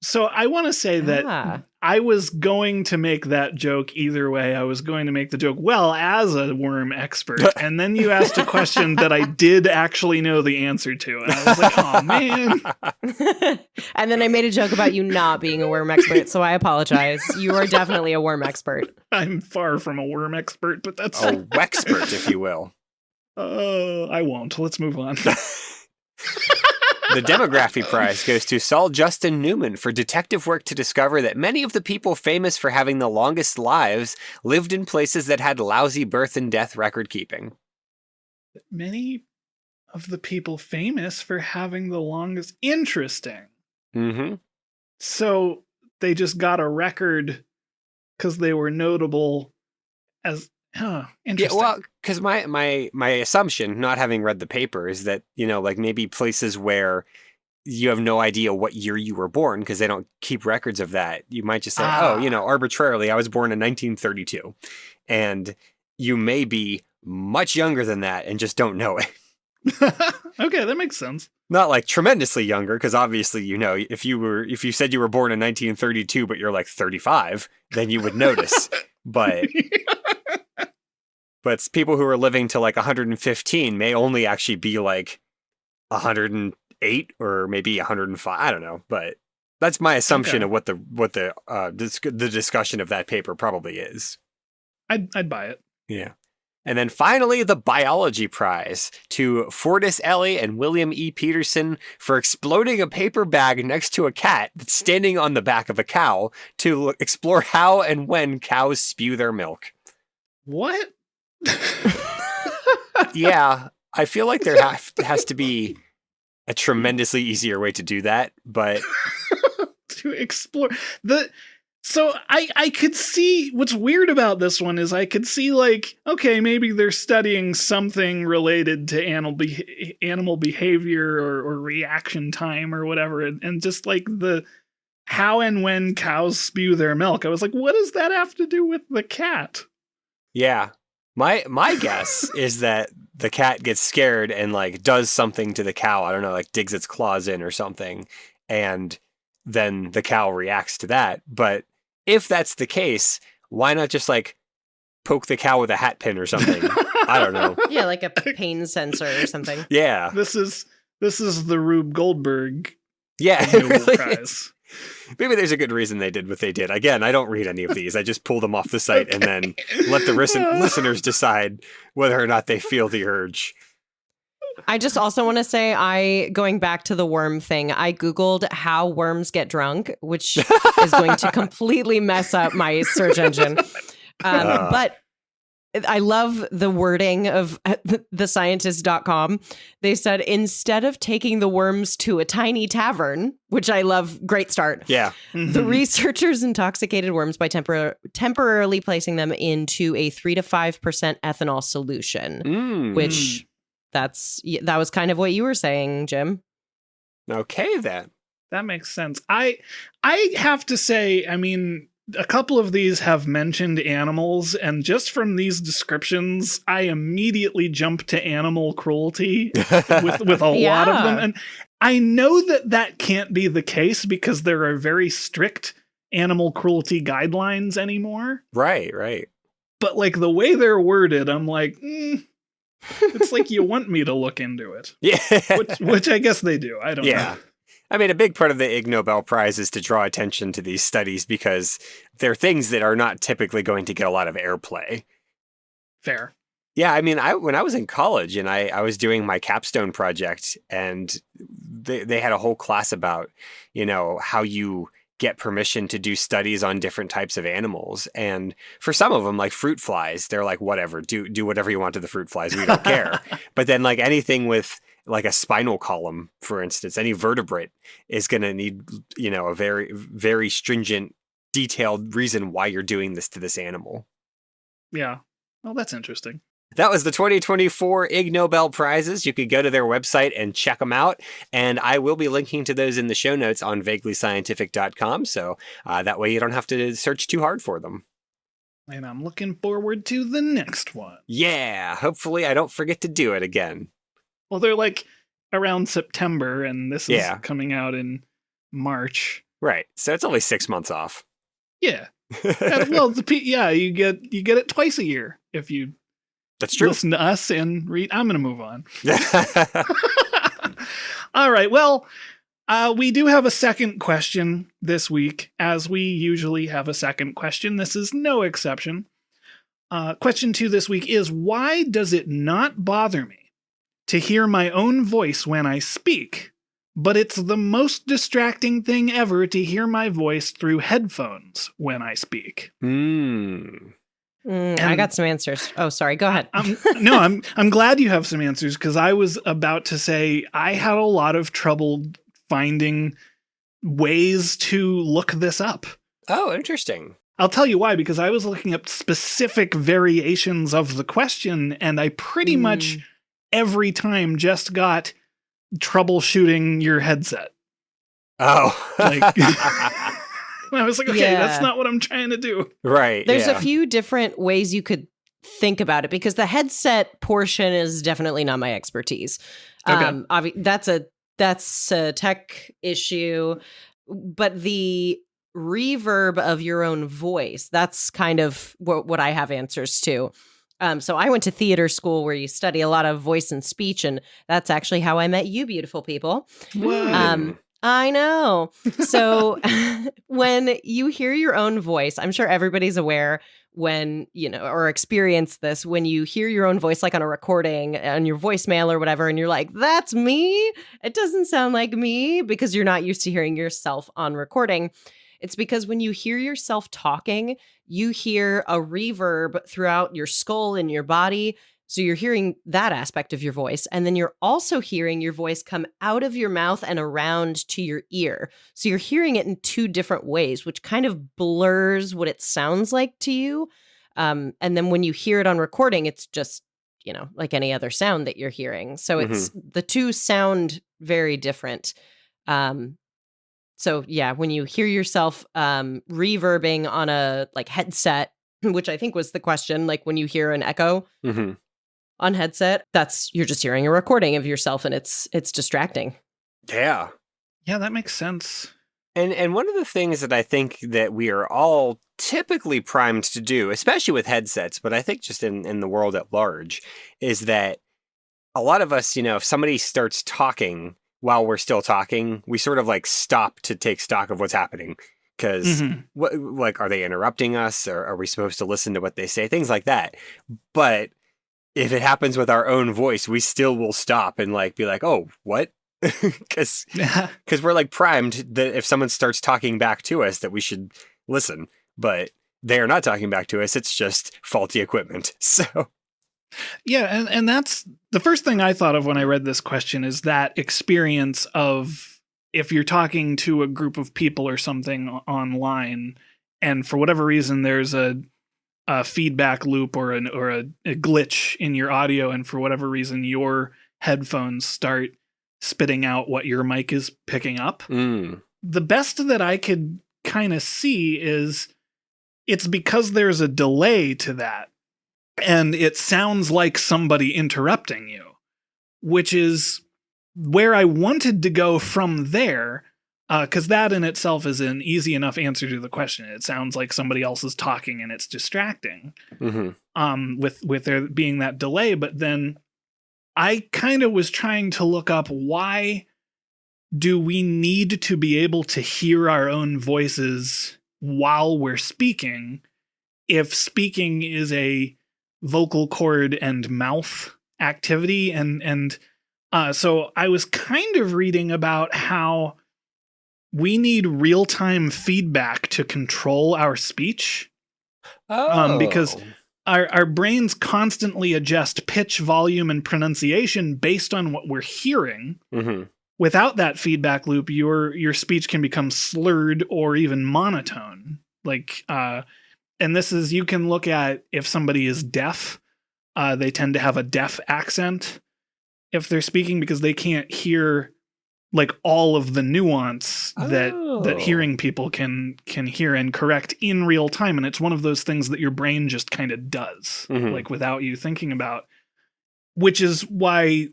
So I want to say that I was going to make that joke either way. I was going to make the joke, well, as a worm expert. And then you asked a question that I did actually know the answer to. And I was like, oh, man. And then I made a joke about you not being a worm expert. So I apologize. You are definitely a worm expert. I'm far from a worm expert, but that's... A wexpert, if you will. I won't. Let's move on. The demography prize goes to Saul Justin Newman for detective work to discover that many of the people famous for having the longest lives lived in places that had lousy birth and death record keeping. Many of the people famous for having the longest... Interesting. Mm-hmm. So they just got a record because they were notable as, Yeah, interesting. well, because my assumption, not having read the paper, is that, like maybe places where you have no idea what year you were born because they don't keep records of that. You might just say, arbitrarily, I was born in 1932. And you may be much younger than that and just don't know it. Okay, that makes sense. Not like tremendously younger, because obviously, if you said you were born in 1932, but you're like 35, then you would notice. But people who are living to like 115 may only actually be like 108 or maybe 105. I don't know, but that's my assumption of what the discussion of that paper probably is. I'd buy it. Yeah. And then finally, the biology prize to Fortis Ellie and William E. Peterson for exploding a paper bag next to a cat that's standing on the back of a cow to explore how and when cows spew their milk. What? Yeah, I feel like there has to be a tremendously easier way to do that, but to explore so I could see what's weird about this one is I could see like, okay, maybe they're studying something related to animal behavior or reaction time or whatever, and just like the how and when cows spew their milk. I was like, what does that have to do with the cat? Yeah. My guess is that the cat gets scared and like does something to the cow. I don't know, like digs its claws in or something. And then the cow reacts to that. But if that's the case, why not just like poke the cow with a hat pin or something? I don't know. Yeah, like a pain sensor or something. Yeah. This is the Rube Goldberg Nobel Prize. Maybe there's a good reason they did what they did. Again, I don't read any of these. I just pull them off the site and then let the listeners decide whether or not they feel the urge. I just also want to say, going back to the worm thing, I Googled how worms get drunk, which is going to completely mess up my search engine. But I love the wording of thescientist.com. They said, instead of taking the worms to a tiny tavern, which I love, great start. Yeah. The researchers intoxicated worms by temporarily placing them into a 3 to 5% ethanol solution, which that was kind of what you were saying, Jim. Okay, then. That makes sense. I have to say, I mean, a couple of these have mentioned animals, and just from these descriptions, I immediately jump to animal cruelty with a lot of them. And I know that can't be the case because there are very strict animal cruelty guidelines anymore. Right. But like the way they're worded, I'm like, it's like you want me to look into it. Yeah. Which I guess they do. I don't know. I mean, a big part of the Ig Nobel Prize is to draw attention to these studies because they're things that are not typically going to get a lot of airplay. Fair. Yeah, I mean, when I was in college and I was doing my capstone project, and they had a whole class about, how you get permission to do studies on different types of animals. And for some of them, like fruit flies, they're like, whatever, do whatever you want to the fruit flies. We don't care. But then like anything with like a spinal column, for instance, any vertebrate is going to need, a very, very stringent, detailed reason why you're doing this to this animal. Yeah. Well, that's interesting. That was the 2024 Ig Nobel Prizes. You could go to their website and check them out. And I will be linking to those in the show notes on vaguelyscientific.com. So that way you don't have to search too hard for them. And I'm looking forward to the next one. Yeah. Hopefully I don't forget to do it again. Well, they're like around September, and this is coming out in March. Right. So it's only 6 months off. Yeah. Well, you get it twice a year if you That's true. listen to us and read. I'm going to move on. All right. Well, we do have a second question this week, as we usually have a second question. This is no exception. Question 2 this week is, why does it not bother me to hear my own voice when I speak, but it's the most distracting thing ever to hear my voice through headphones when I speak? I got some answers. Oh, sorry. Go ahead. I'm glad you have some answers, because I was about to say I had a lot of trouble finding ways to look this up. Oh, interesting. I'll tell you why, because I was looking up specific variations of the question, and I pretty much every time just got troubleshooting your headset. Oh. Like, I was like, okay, that's not what I'm trying to do. Right. There's a few different ways you could think about it, because the headset portion is definitely not my expertise. Okay. That's a tech issue, but the reverb of your own voice, that's kind of what I have answers to. So I went to theater school where you study a lot of voice and speech, and that's actually how I met you, beautiful people. What? I know. So when you hear your own voice, I'm sure everybody's aware when, or experience this, when you hear your own voice, like on a recording on your voicemail or whatever, and you're like, that's me. It doesn't sound like me, because you're not used to hearing yourself on recording. It's because when you hear yourself talking, you hear a reverb throughout your skull and your body. So you're hearing that aspect of your voice. And then you're also hearing your voice come out of your mouth and around to your ear. So you're hearing it in two different ways, which kind of blurs what it sounds like to you. And then when you hear it on recording, it's just, like any other sound that you're hearing. So it's the two sound very different. So yeah, when you hear yourself reverbing on a headset, which I think was the question, like when you hear an echo on headset, you're just hearing a recording of yourself, and it's distracting. Yeah. Yeah, that makes sense. And one of the things that I think that we are all typically primed to do, especially with headsets, but I think just in the world at large, is that a lot of us, if somebody starts talking while we're still talking, we sort of stop to take stock of what's happening. Because, are they interrupting us? Or are we supposed to listen to what they say? Things like that. But if it happens with our own voice, we still will stop and be like, oh, what? Because we're primed that if someone starts talking back to us that we should listen. But they are not talking back to us. It's just faulty equipment. So... Yeah, and that's the first thing I thought of when I read this question, is that experience of if you're talking to a group of people or something online, and for whatever reason there's a feedback loop or a glitch in your audio, and for whatever reason your headphones start spitting out what your mic is picking up. The best that I could kind of see is it's because there's a delay to that. And it sounds like somebody interrupting you, which is where I wanted to go from there, because that in itself is an easy enough answer to the question. It sounds like somebody else is talking and it's distracting, with there being that delay. But then I kind of was trying to look up, why do we need to be able to hear our own voices while we're speaking, if speaking is a vocal cord and mouth activity? And so I was kind of reading about how we need real-time feedback to control our speech. Because our brains constantly adjust pitch, volume, and pronunciation based on what we're hearing. Without that feedback loop, your speech can become slurred or even monotone. And this is, you can look at if somebody is deaf, they tend to have a deaf accent if they're speaking, because they can't hear all of the nuance that hearing people can hear and correct in real time. And it's one of those things that your brain just kind of does, without you thinking about, which is why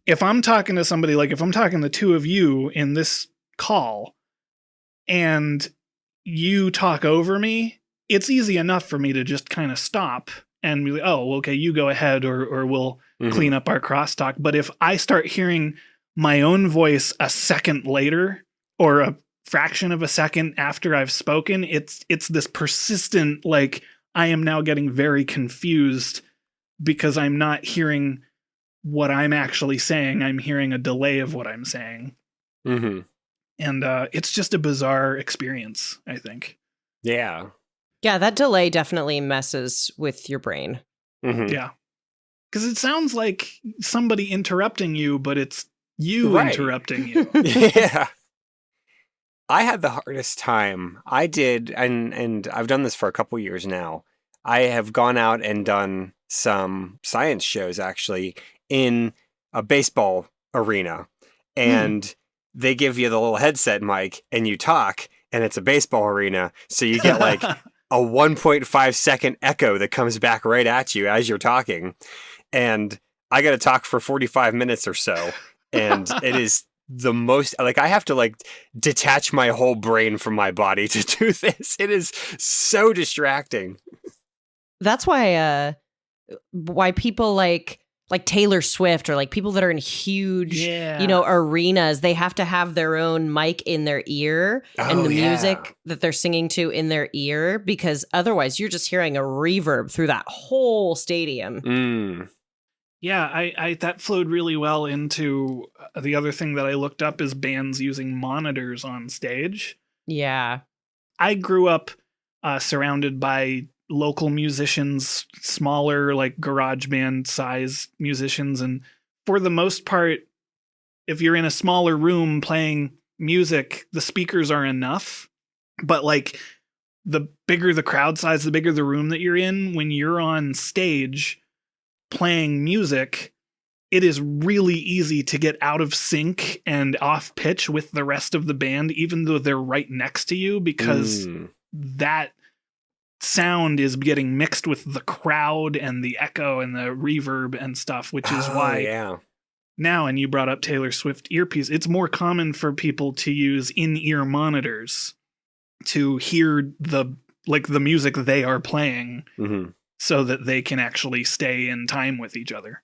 if I'm talking to somebody, if I'm talking to two of you in this call and you talk over me, it's easy enough for me to just kind of stop and be like, oh, okay, you go ahead, or we'll clean up our crosstalk. But if I start hearing my own voice a second later, or a fraction of a second after I've spoken, it's this persistent, I am now getting very confused because I'm not hearing what I'm actually saying. I'm hearing a delay of what I'm saying. And it's just a bizarre experience, I think. Yeah. Yeah, that delay definitely messes with your brain. Yeah. Because it sounds like somebody interrupting you, but it's you interrupting you. Yeah. I had the hardest time. I did, and I've done this for a couple years now. I have gone out and done some science shows actually in a baseball arena, Hmm. and they give you the little headset mic and you talk, and it's a baseball arena, so you get like a 1.5 second echo that comes back right at you as you're talking. And I got to talk for 45 minutes or so, and it is the most like I have to like detach my whole brain from my body to do this. It is so distracting. That's why people like Taylor Swift or like people that are in huge, Yeah. arenas, they have to have their own mic in their ear and Oh, the yeah. music that they're singing to in their ear, because otherwise you're just hearing a reverb through that whole stadium. Mm. Yeah, I that flowed really well into the other thing that I looked up is bands using monitors on stage. Yeah. I grew up surrounded by local musicians, smaller, like garage band size musicians. And for the most part, if you're in a smaller room playing music, the speakers are enough. But like the bigger the crowd size, the bigger the room that you're in, when you're on stage playing music, it is really easy to get out of sync and off pitch with the rest of the band, even though they're right next to you, because that sound is getting mixed with the crowd and the echo and the reverb and stuff, which is why Yeah. now, and you brought up Taylor Swift earpiece, it's more common for people to use in-ear monitors to hear the music they are playing Mm-hmm. so that they can actually stay in time with each other.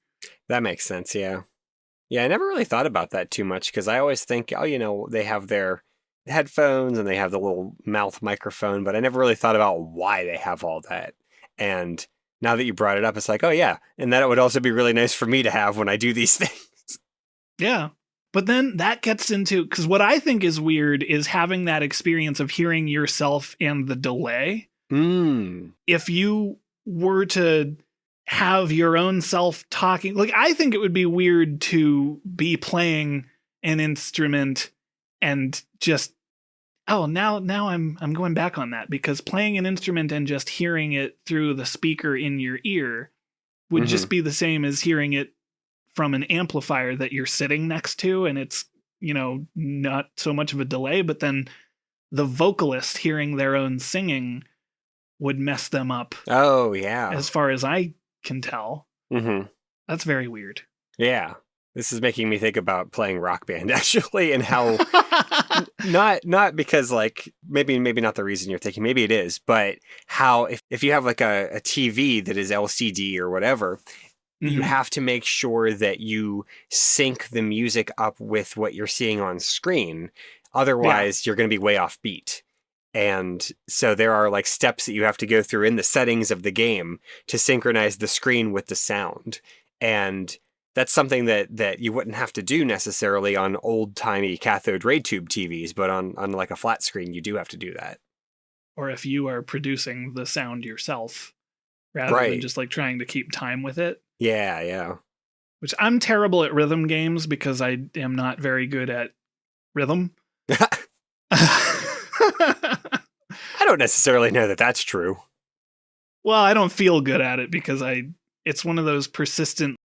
That makes sense. Yeah. Yeah. I never really thought about that too much because I always think, oh, they have their headphones and they have the little mouth microphone, but I never really thought about why they have all that. And now that you brought it up, it's like, oh, yeah. And that it would also be really nice for me to have when I do these things. Yeah. But then that gets into, because what I think is weird is having that experience of hearing yourself and the delay. If you were to have your own self talking, like I think it would be weird to be playing an instrument and just now I'm going back on that, because playing an instrument and just hearing it through the speaker in your ear would just be the same as hearing it from an amplifier that you're sitting next to, and it's not so much of a delay. But then the vocalist hearing their own singing would mess them up. Oh, yeah. As far as I can tell. That's very weird. Yeah. This is making me think about playing Rock Band actually, and how not because like maybe not the reason you're thinking, maybe it is, but how if you have like a TV that is LCD or whatever, you have to make sure that you sync the music up with what you're seeing on screen. Otherwise, you're going to be way off beat. And so there are like steps that you have to go through in the settings of the game to synchronize the screen with the sound. And that's something that you wouldn't have to do necessarily on old-timey cathode ray tube TVs, but on like a flat screen, you do have to do that. Or if you are producing the sound yourself, rather than just like trying to keep time with it. Yeah, yeah. Which I'm terrible at rhythm games because I am not very good at rhythm. I don't necessarily know that that's true. Well, I don't feel good at it because it's one of those persistent,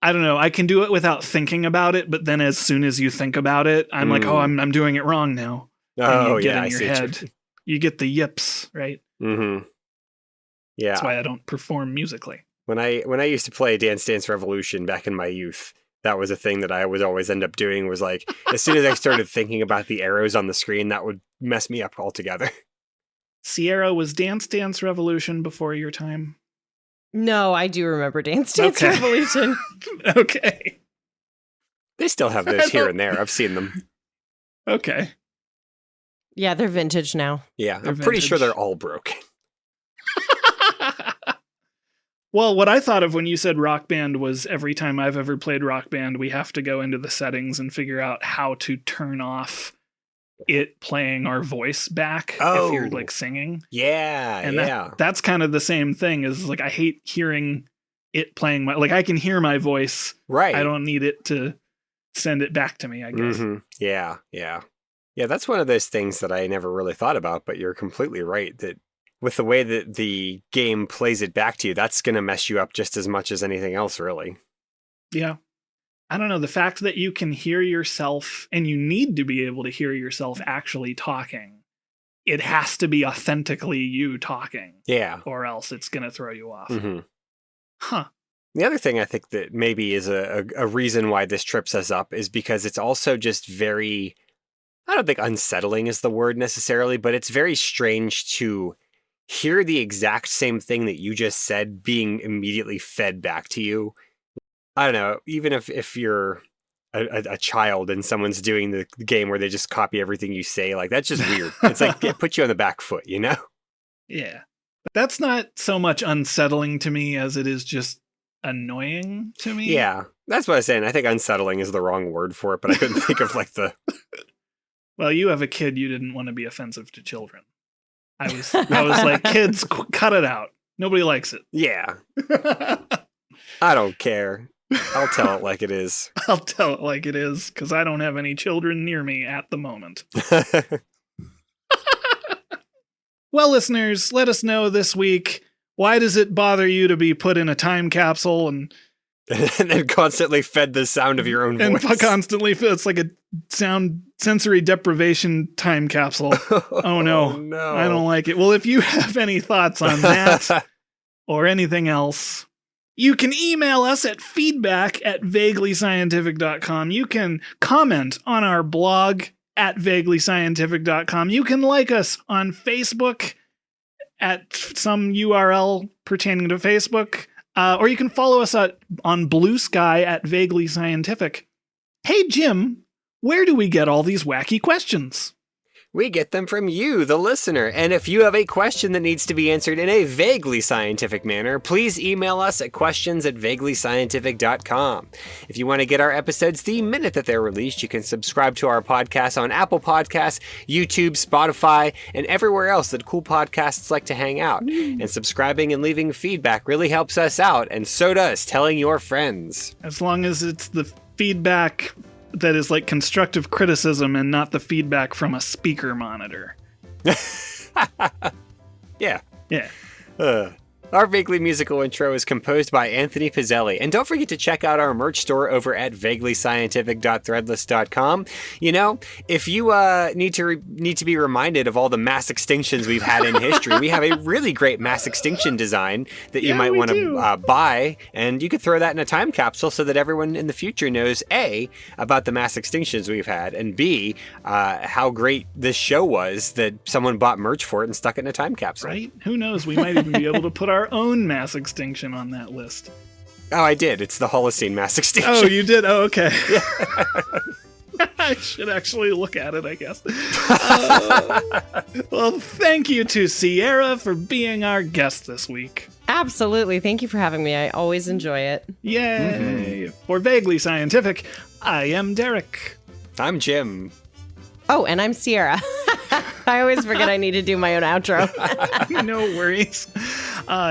I don't know, I can do it without thinking about it, but then as soon as you think about it, I'm like, oh, I'm doing it wrong now. Oh, and you get yeah, in your head. You get the yips, right? Mm-hmm. Yeah. That's why I don't perform musically. When I used to play Dance Dance Revolution back in my youth, that was a thing that I would always end up doing, was like, as soon as I started thinking about the arrows on the screen, that would mess me up altogether. Sierra, was Dance Dance Revolution before your time? No, I do remember Dance Dance Revolution. Okay. They still have those here and there. I've seen them. Okay. Yeah, they're vintage now. Yeah, I'm pretty sure they're all broken. Well, what I thought of when you said Rock Band was every time I've ever played Rock Band, we have to go into the settings and figure out how to turn off it playing our voice back if you're like singing. Yeah, and that's kind of the same thing. Is like I hate hearing it playing like I can hear my voice. Right. I don't need it to send it back to me, I guess. Yeah, yeah. Yeah, that's one of those things that I never really thought about, but you're completely right that with the way that the game plays it back to you, that's going to mess you up just as much as anything else, really. Yeah. I don't know. The fact that you can hear yourself and you need to be able to hear yourself actually talking, it has to be authentically you talking. Yeah. Or else it's going to throw you off. Mm-hmm. Huh. The other thing I think that maybe is a reason why this trips us up is because it's also just very, I don't think unsettling is the word necessarily, but it's very strange to hear the exact same thing that you just said being immediately fed back to you. I don't know, even if you're a child and someone's doing the game where they just copy everything you say, like that's just weird. It's like it puts you on the back foot, you know? Yeah. That's not so much unsettling to me as it is just annoying to me. Yeah, that's what I was saying. I think unsettling is the wrong word for it, but I couldn't think of like the... Well, you have a kid, you didn't want to be offensive to children. I was like, kids, cut it out. Nobody likes it. Yeah. I don't care. I'll tell it like it is. I'll tell it like it is, because I don't have any children near me at the moment. Well, listeners, let us know this week, why does it bother you to be put in a time capsule and then constantly fed the sound of your own voice? And constantly, it's like a sensory deprivation time capsule. Oh no, I don't like it. Well, if you have any thoughts on that or anything else, you can email us at feedback@vaguelyscientific.com. You can comment on our blog at vaguelyscientific.com. You can like us on Facebook at some URL pertaining to Facebook. Or you can follow us on Blue Sky at Vaguely Scientific. Hey, Jim, where do we get all these wacky questions? We get them from you, the listener. And if you have a question that needs to be answered in a vaguely scientific manner, please email us at questions@vaguelyscientific.com. If you want to get our episodes the minute that they're released, you can subscribe to our podcast on Apple Podcasts, YouTube, Spotify, and everywhere else that cool podcasts like to hang out. And subscribing and leaving feedback really helps us out, and so does telling your friends. As long as it's the feedback that is like constructive criticism and not the feedback from a speaker monitor. Yeah. Yeah. Our vaguely musical intro is composed by Anthony Pizzelli. And don't forget to check out our merch store over at vaguelyscientific.threadless.com. You know, if you need to be reminded of all the mass extinctions we've had in history, we have a really great mass extinction design that you might want to buy. And you could throw that in a time capsule so that everyone in the future knows, A, about the mass extinctions we've had, and B, how great this show was that someone bought merch for it and stuck it in a time capsule. Right? Who knows? We might even be able to put our own mass extinction on that list. Oh, I did. It's the Holocene mass extinction. Oh, you did? Oh, okay. Yeah. I should actually look at it, I guess. Well, thank you to Sierra for being our guest this week. Absolutely. Thank you for having me. I always enjoy it. Yay. Mm-hmm. For Vaguely Scientific, I am Derek. I'm Jim. Oh, and I'm Sierra. I always forget I need to do my own outro. No worries.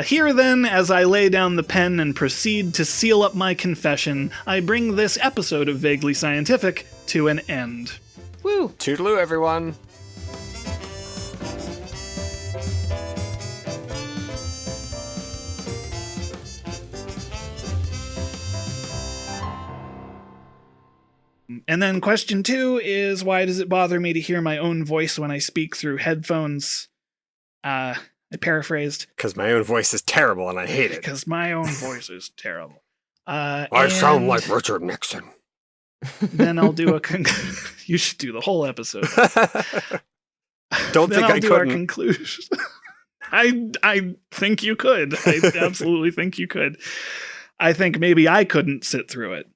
Here then, as I lay down the pen and proceed to seal up my confession, I bring this episode of Vaguely Scientific to an end. Woo! Toodaloo, everyone. And then question 2 is, why does it bother me to hear my own voice when I speak through headphones? I paraphrased. Because my own voice is terrible and I hate it. Because my own voice is terrible. I sound like Richard Nixon. Then I'll do you should do the whole episode. Don't think I couldn't. Our conclusion. I think you could. I absolutely think you could. I think maybe I couldn't sit through it.